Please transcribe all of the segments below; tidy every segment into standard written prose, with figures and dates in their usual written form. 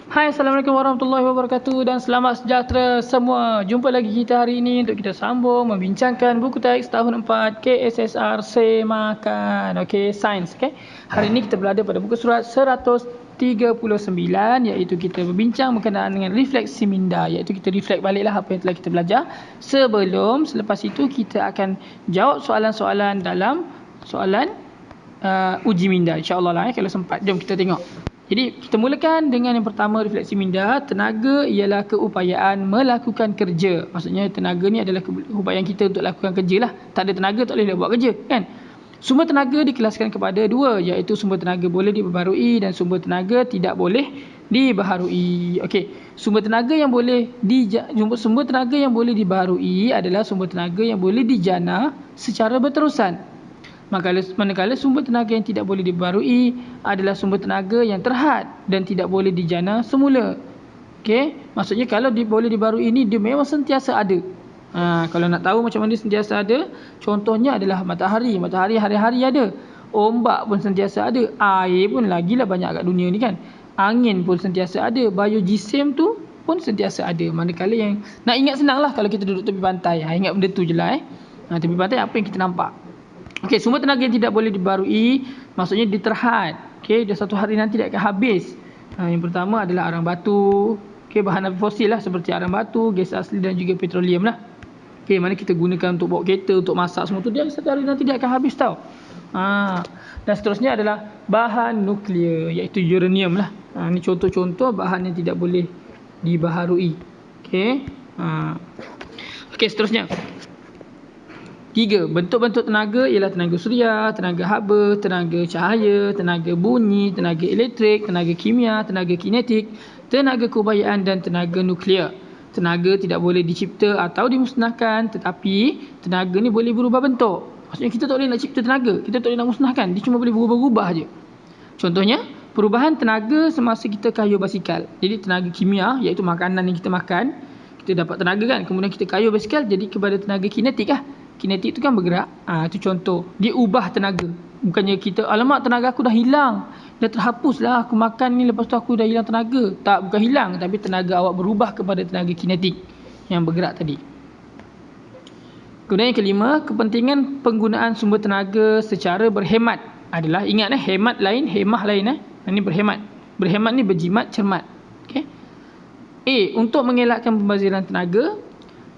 Hai, Assalamualaikum warahmatullahi wabarakatuh dan selamat sejahtera semua. Jumpa lagi kita hari ini untuk kita sambung membincangkan buku teks tahun 4 KSSR Semakan. Okey, sains. Okey. Hari ini kita berada pada buku surat 139 iaitu kita berbincang berkenaan dengan refleksi minda, iaitu kita reflect baliklah apa yang telah kita belajar. Selepas itu kita akan jawab soalan-soalan dalam soalan uji minda, insya-Allah lah kalau sempat. Jom kita tengok. Jadi kita mulakan dengan yang pertama, refleksi minda. Tenaga ialah keupayaan melakukan kerja. Maksudnya tenaga ni adalah keupayaan kita untuk lakukan kerja lah. Tak ada tenaga tak boleh buat kerja, kan? Sumber tenaga dikelaskan kepada dua, iaitu sumber tenaga boleh diperbarui dan sumber tenaga tidak boleh dibaharui. Okey, sumber tenaga yang boleh dibaharui adalah sumber tenaga yang boleh dijana secara berterusan. Manakala sumber tenaga yang tidak boleh dibarui adalah sumber tenaga yang terhad dan tidak boleh dijana semula. Okey, maksudnya kalau boleh dibarui ini dia memang sentiasa ada. Kalau nak tahu macam mana dia sentiasa ada, contohnya adalah matahari. Matahari hari-hari ada. Ombak pun sentiasa ada. Air pun lagilah banyak kat dunia ni, kan. Angin pun sentiasa ada. Biojisim tu pun sentiasa ada. Manakala yang nak ingat senanglah kalau kita duduk tepi pantai. Ingat benda tu je lah. Tepi pantai apa yang kita nampak? Okey, sumber tenaga yang tidak boleh dibarui maksudnya dia terhad. Okey, dia satu hari nanti dia akan habis. Yang pertama adalah arang batu. Okey, bahan fosil lah seperti arang batu, gas asli dan juga petroleum lah. Okey, mana kita gunakan untuk bawa kereta, untuk masak semua tu, dia satu hari nanti dia akan habis tau. Dan seterusnya adalah bahan nuklear iaitu uranium lah. Ini contoh-contoh bahan yang tidak boleh dibaharui. Okey. Okey, seterusnya. 3. Bentuk-bentuk tenaga ialah tenaga suria, tenaga haba, tenaga cahaya, tenaga bunyi, tenaga elektrik, tenaga kimia, tenaga kinetik, tenaga keupayaan dan tenaga nuklear. Tenaga tidak boleh dicipta atau dimusnahkan, tetapi tenaga ni boleh berubah bentuk. Maksudnya kita tak boleh nak cipta tenaga, kita tak boleh nak musnahkan, dia cuma boleh berubah-ubah je. Contohnya, perubahan tenaga semasa kita kayuh basikal. Jadi tenaga kimia iaitu makanan yang kita makan, kita dapat tenaga, kan. Kemudian kita kayuh basikal jadi kepada tenaga kinetik lah. Kinetik tu kan bergerak. Itu contoh. Dia ubah tenaga. Bukannya kita, alamak tenaga aku dah hilang, dah terhapus lah aku makan ni, lepas tu aku dah hilang tenaga. Tak, bukan hilang, tapi tenaga awak berubah kepada tenaga kinetik yang bergerak tadi. Kemudian yang kelima, kepentingan penggunaan sumber tenaga secara berhemat adalah, ingat hemat lain, hemah lain. Ini berhemat. Berhemat ni berjimat, cermat. Okay. A. Untuk mengelakkan pembaziran tenaga.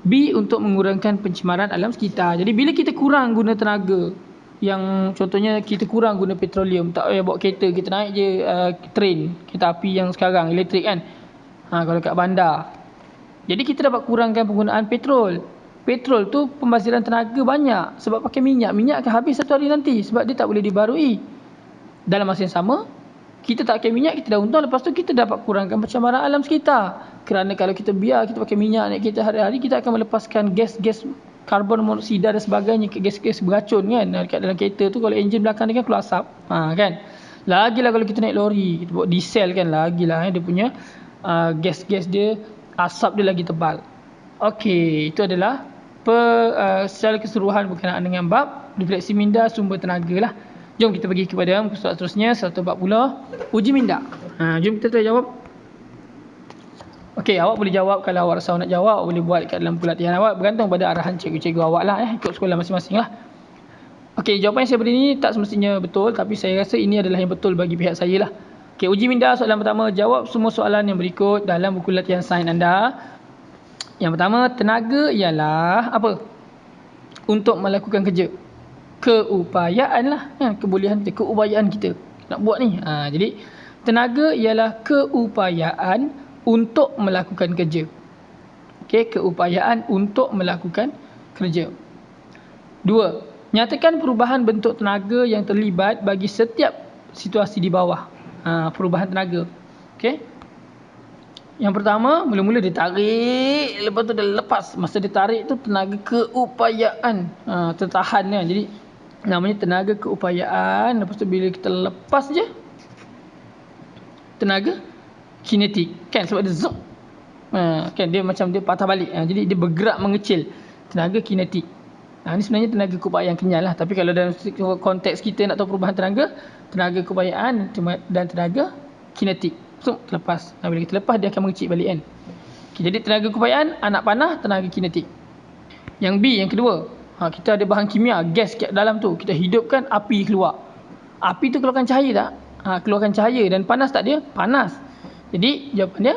B. Untuk mengurangkan pencemaran alam sekitar. Jadi bila kita kurang guna tenaga, yang contohnya kita kurang guna petroleum, tak payah bawa kereta, kita naik je train, kereta api yang sekarang elektrik, kan. Kalau kat bandar. Jadi kita dapat kurangkan penggunaan petrol. Petrol tu pembaziran tenaga banyak sebab pakai minyak. Minyak akan habis satu hari nanti sebab dia tak boleh dibarui. Dalam masa yang sama, kita tak pakai minyak, kita dah untung. Lepas tu kita dapat kurangkan pencemaran alam sekitar. Kerana kalau kita biar kita pakai minyak naik kereta hari-hari, kita akan melepaskan gas-gas karbon monoksida dan sebagainya, gas-gas beracun, kan. Dekat dalam kereta tu kalau enjin belakang dia kan keluar asap, kan. Lagilah kalau kita naik lori, kita bawa diesel, kan, lagilah dia punya gas-gas dia, asap dia lagi tebal. Okey, itu adalah secara keseluruhan berkenaan dengan bab refleksi minda sumber tenaga lah. Jom kita pergi kepada muka surat seterusnya, 140, uji minda. Jom kita try jawab. Okey, awak boleh jawab kalau awak rasa awak nak jawab, awak boleh buat kat dalam buku latihan awak, bergantung pada arahan cikgu-cikgu awak lah, ikut sekolah masing-masing lah. Okey, jawapan yang saya beri ni tak semestinya betul, tapi saya rasa ini adalah yang betul bagi pihak saya lah. Okey, uji minda soalan pertama, jawab semua soalan yang berikut dalam buku latihan sains anda. Yang pertama, tenaga ialah apa? Untuk melakukan kerja. Keupayaan lah, kebolehan kita, keupayaan kita nak buat ni. Jadi tenaga ialah keupayaan untuk melakukan kerja. Okey, keupayaan untuk melakukan kerja. 2. Nyatakan perubahan bentuk tenaga yang terlibat bagi setiap situasi di bawah. Perubahan tenaga. Okey. Yang pertama, mula-mula dia tarik, lepas tu dia lepas. Masa dia tarik tu tenaga keupayaan tertahan, kan. Jadi namanya tenaga keupayaan. Lepas tu bila kita lepas je, tenaga kinetik, kan, sebab dia zoom, kan, dia macam dia patah balik, jadi dia bergerak mengecil, tenaga kinetik. Ini sebenarnya tenaga keupayaan kenyal lah, tapi kalau dalam konteks kita nak tahu perubahan tenaga keupayaan dan tenaga kinetik. terlepas. Bila kita lepas, dia akan mengecil balik kan. Okay, jadi tenaga keupayaan, anak panah, tenaga kinetik. Yang B, yang kedua, kita ada bahan kimia, gas kat dalam tu. Kita hidupkan, api keluar. Api tu keluarkan cahaya tak? Keluarkan cahaya. Dan panas tak dia? Panas. Jadi jawapan dia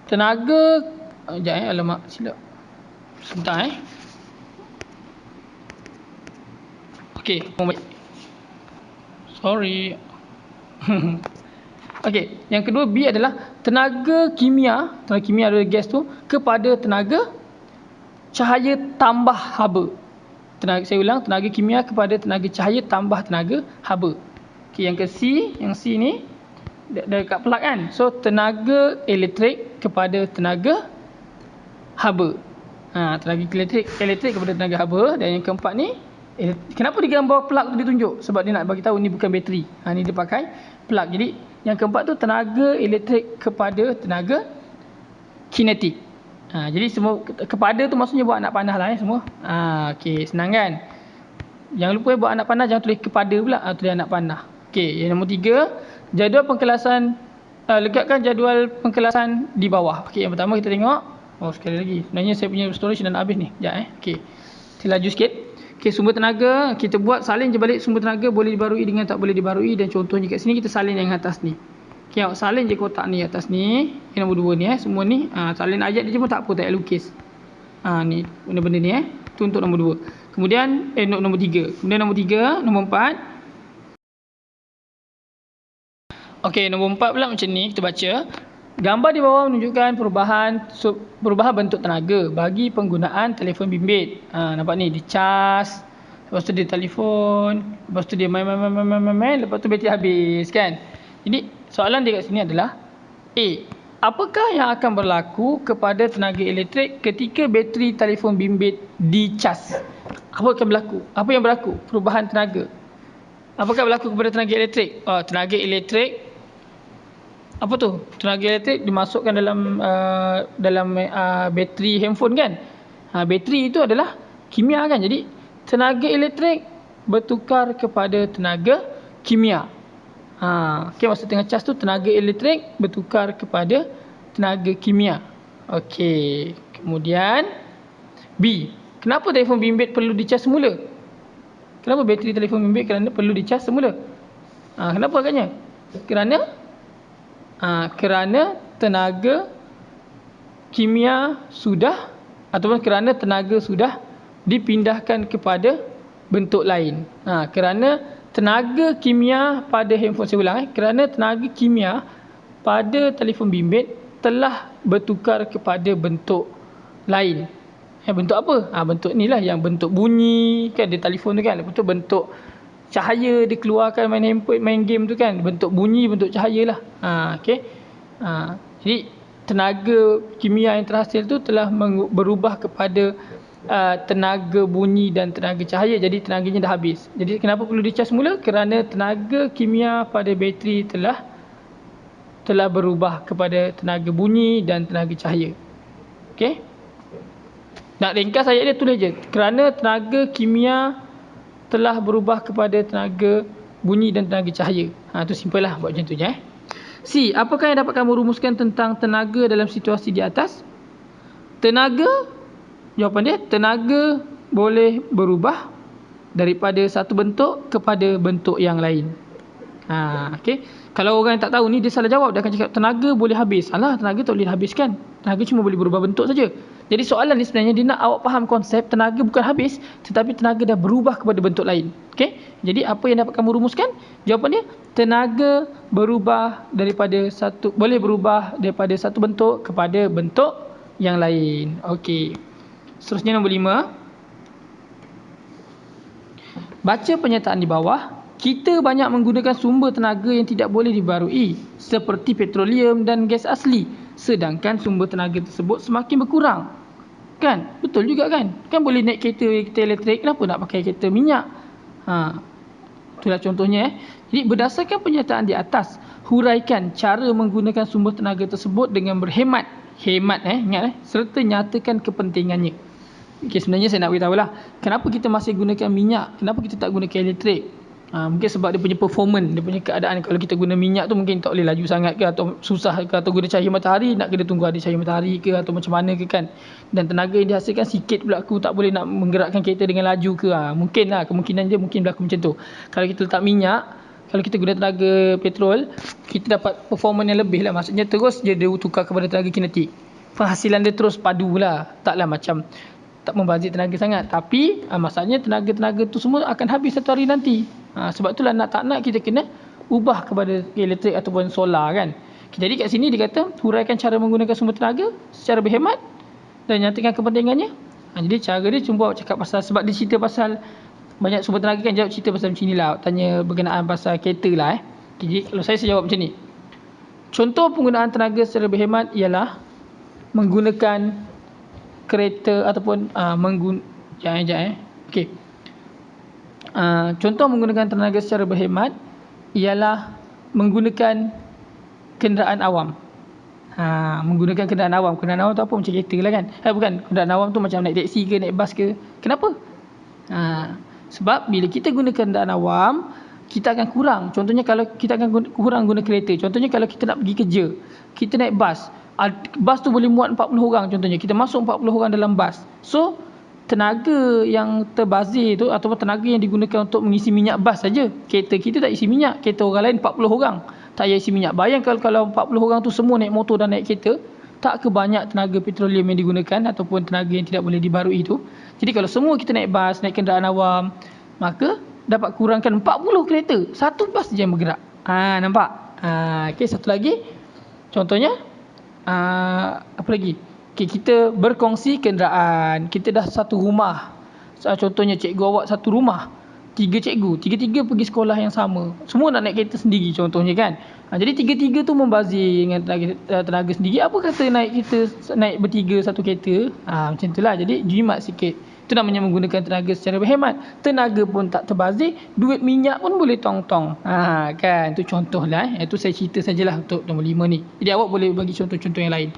tenaga, sekejap alamak, silap. Sebentar Okey, baik. Sorry. Okey, yang kedua B adalah tenaga kimia adalah gas tu kepada tenaga cahaya tambah haba. Saya ulang, tenaga kimia kepada tenaga cahaya tambah tenaga haba. Okey, yang C ni dekat plug kan. So tenaga elektrik kepada tenaga haba. Tenaga elektrik kepada tenaga haba. Dan yang keempat ni, kenapa di gambar plug tu ditunjuk? Sebab dia nak bagi tahu ni bukan bateri. Ni dia pakai plug. Jadi yang keempat tu tenaga elektrik kepada tenaga kinetik. Jadi semua kepada tu maksudnya buat anak panah lah semua. Okey, senang kan? Jangan lupa buat anak panah, jangan tulis kepada pula, tulis anak panah. Okey, yang nombor 3, jadual pengkelasan, letakkan jadual pengkelasan di bawah. Okey, yang pertama kita tengok. Sekali lagi. Sebenarnya saya punya storage dah nak habis ni. Sekejap Okey. Kita laju sikit. Okey, sumber tenaga, kita buat salin je balik sumber tenaga boleh dibarui dengan tak boleh dibarui, dan contohnya kat sini kita salin yang atas ni. Okey, salin je kotak ni atas ni. Yang nombor 2 ni semua ni salin ayat dia pun tak apa, tak payah lukis. Ni benda-benda ni tu untuk nombor 2. Kemudian nombor 3. Kemudian nombor 4. Okey, nombor 4 pula macam ni, kita baca. Gambar di bawah menunjukkan perubahan bentuk tenaga bagi penggunaan telefon bimbit. Nampak ni, dicas, lepas tu dia telefon, lepas tu dia main, lepas tu bateri habis kan. Jadi soalan dia kat sini adalah A, apakah yang akan berlaku kepada tenaga elektrik ketika bateri telefon bimbit dicas? Apa akan berlaku? Apa yang berlaku? Perubahan tenaga. Apakah berlaku kepada tenaga elektrik? Tenaga elektrik, apa tu? Tenaga elektrik dimasukkan dalam bateri handphone kan. Bateri itu adalah kimia kan. Jadi tenaga elektrik bertukar kepada tenaga kimia. Okey, masa tengah cas tu tenaga elektrik bertukar kepada tenaga kimia. Okey, kemudian B, kenapa telefon bimbit perlu dicas semula? Kenapa bateri telefon bimbit perlu dicas semula? Kenapa agaknya? Kerana tenaga kimia sudah, ataupun kerana tenaga sudah dipindahkan kepada bentuk lain. Kerana tenaga kimia pada handphone, saya ulang kerana tenaga kimia pada telefon bimbit telah bertukar kepada bentuk lain. Bentuk apa? Bentuk ni lah, yang bentuk bunyi kan, dia telefon tu kan. Lepas tu bentuk cahaya dikeluarkan main handphone, main game tu kan, bentuk bunyi, bentuk cahaya lah. Okey. Jadi tenaga kimia yang terhasil tu telah berubah kepada tenaga bunyi dan tenaga cahaya. Jadi tenaganya dah habis. Jadi kenapa perlu dicas semula? Kerana tenaga kimia pada bateri telah berubah kepada tenaga bunyi dan tenaga cahaya. Okey. Nak ringkas ayat dia, tulis je. Kerana tenaga kimia telah berubah kepada tenaga bunyi dan tenaga cahaya. Tu simple lah, buat macam tu je. C, apakah yang dapat kamu rumuskan tentang tenaga dalam situasi di atas? Tenaga, jawapan dia, tenaga boleh berubah daripada satu bentuk kepada bentuk yang lain. Okey. Kalau orang yang tak tahu ni, dia salah jawab. Dia akan cakap tenaga boleh habis. Alah, tenaga tak boleh habiskan. Tenaga cuma boleh berubah bentuk saja. Jadi soalan ni sebenarnya dia nak awak faham konsep tenaga bukan habis, tetapi tenaga dah berubah kepada bentuk lain. Okey. Jadi apa yang dapat kamu rumuskan? Jawapan dia, tenaga boleh berubah daripada satu bentuk kepada bentuk yang lain. Okey. Seterusnya nombor 5. Baca pernyataan di bawah. Kita banyak menggunakan sumber tenaga yang tidak boleh dibarui seperti petroleum dan gas asli, sedangkan sumber tenaga tersebut semakin berkurang. Kan? Betul juga kan? Kan boleh naik kereta elektrik, kenapa nak pakai kereta minyak? Itulah contohnya. Jadi berdasarkan pernyataan di atas, huraikan cara menggunakan sumber tenaga tersebut dengan berhemat. Ingat serta nyatakan kepentingannya. Okey, sebenarnya saya nak beritahu lah, kenapa kita masih gunakan minyak, kenapa kita tak gunakan elektrik. Mungkin sebab dia punya performance, dia punya keadaan. Kalau kita guna minyak tu mungkin tak boleh laju sangat ke, atau susah ke, atau guna cahaya matahari nak kena tunggu ada cahaya matahari ke, atau macam mana ke kan. Dan tenaga yang dihasilkan sikit pula, aku tak boleh nak menggerakkan kereta dengan laju ke. Mungkin lah, kemungkinan dia mungkin berlaku macam tu. Kalau kita letak minyak, kalau kita guna tenaga petrol, kita dapat performance yang lebih lah. Maksudnya terus dia tukar kepada tenaga kinetik. Penghasilan dia terus padu lah. Taklah macam tak membazir tenaga sangat. Tapi masalahnya tenaga-tenaga tu semua akan habis satu hari nanti. Sebab itulah nak tak nak kita kena ubah kepada elektrik ataupun solar kan. Jadi kat sini dia kata huraikan cara menggunakan sumber tenaga secara berhemat dan nyatakan kepentingannya. Jadi cara dia cuma cakap pasal, sebab dia cerita pasal banyak sumber tenaga kan, jawab cerita pasal macam ni lah. Tanya berkenaan pasal kereta lah. Jadi kalau saya jawab macam ni. Contoh penggunaan tenaga secara berhemat ialah menggunakan kereta ataupun okey. Contoh menggunakan tenaga secara berhemat ialah menggunakan kenderaan awam. Menggunakan kenderaan awam. Kenderaan awam tu apa? Macam kereta lah kan. Bukan, kenderaan awam tu macam naik teksi ke, naik bas ke. Kenapa? Sebab bila kita guna kenderaan awam, kita akan kurang. Contohnya kalau kita akan kurang guna kereta. Contohnya kalau kita nak pergi kerja, kita naik bas. Bas tu boleh muat 40 orang contohnya. Kita masuk 40 orang dalam bas. So, tenaga yang terbazir tu ataupun tenaga yang digunakan untuk mengisi minyak bas saja. Kereta kita tak isi minyak. Kereta orang lain 40 orang tak payah isi minyak. Bayangkan kalau 40 orang tu semua naik motor dan naik kereta, tak ke banyak tenaga petroleum yang digunakan ataupun tenaga yang tidak boleh dibarui itu. Jadi kalau semua kita naik bas, naik kenderaan awam, maka dapat kurangkan 40 kereta. Satu bas je yang bergerak. Nampak? Okey, satu lagi. Contohnya apa lagi? Okay, kita berkongsi kenderaan. Kita dah satu rumah. Contohnya cikgu awak satu rumah, 3 cikgu, tiga-tiga pergi sekolah yang sama. Semua nak naik kereta sendiri contohnya kan. Jadi tiga-tiga tu membazir dengan tenaga sendiri. Apa kata naik bertiga satu kereta? Macam itulah. Jadi jimat sikit. Itu namanya menggunakan tenaga secara berhemat. Tenaga pun tak terbazir, duit minyak pun boleh tong-tong. Kan, itu contohlah. Itu saya cerita sajalah untuk nombor 5 ni. Jadi awak boleh bagi contoh-contoh yang lain.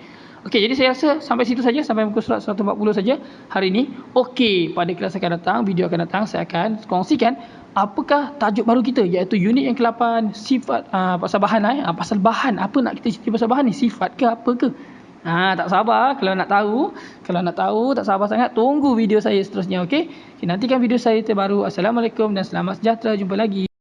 Okey, jadi saya rasa sampai situ saja, sampai muka surat 140 saja hari ini. Okey, pada kelas akan datang, video akan datang, saya akan kongsikan apakah tajuk baru kita, iaitu unit yang ke-8, sifat pasal bahan lah. Pasal bahan, apa nak kita cerita pasal bahan ni? Sifat ke apa ke? Tak sabar kalau nak tahu. Kalau nak tahu, tak sabar sangat, tunggu video saya seterusnya. Okey, nantikan video saya terbaru. Assalamualaikum dan selamat sejahtera. Jumpa lagi.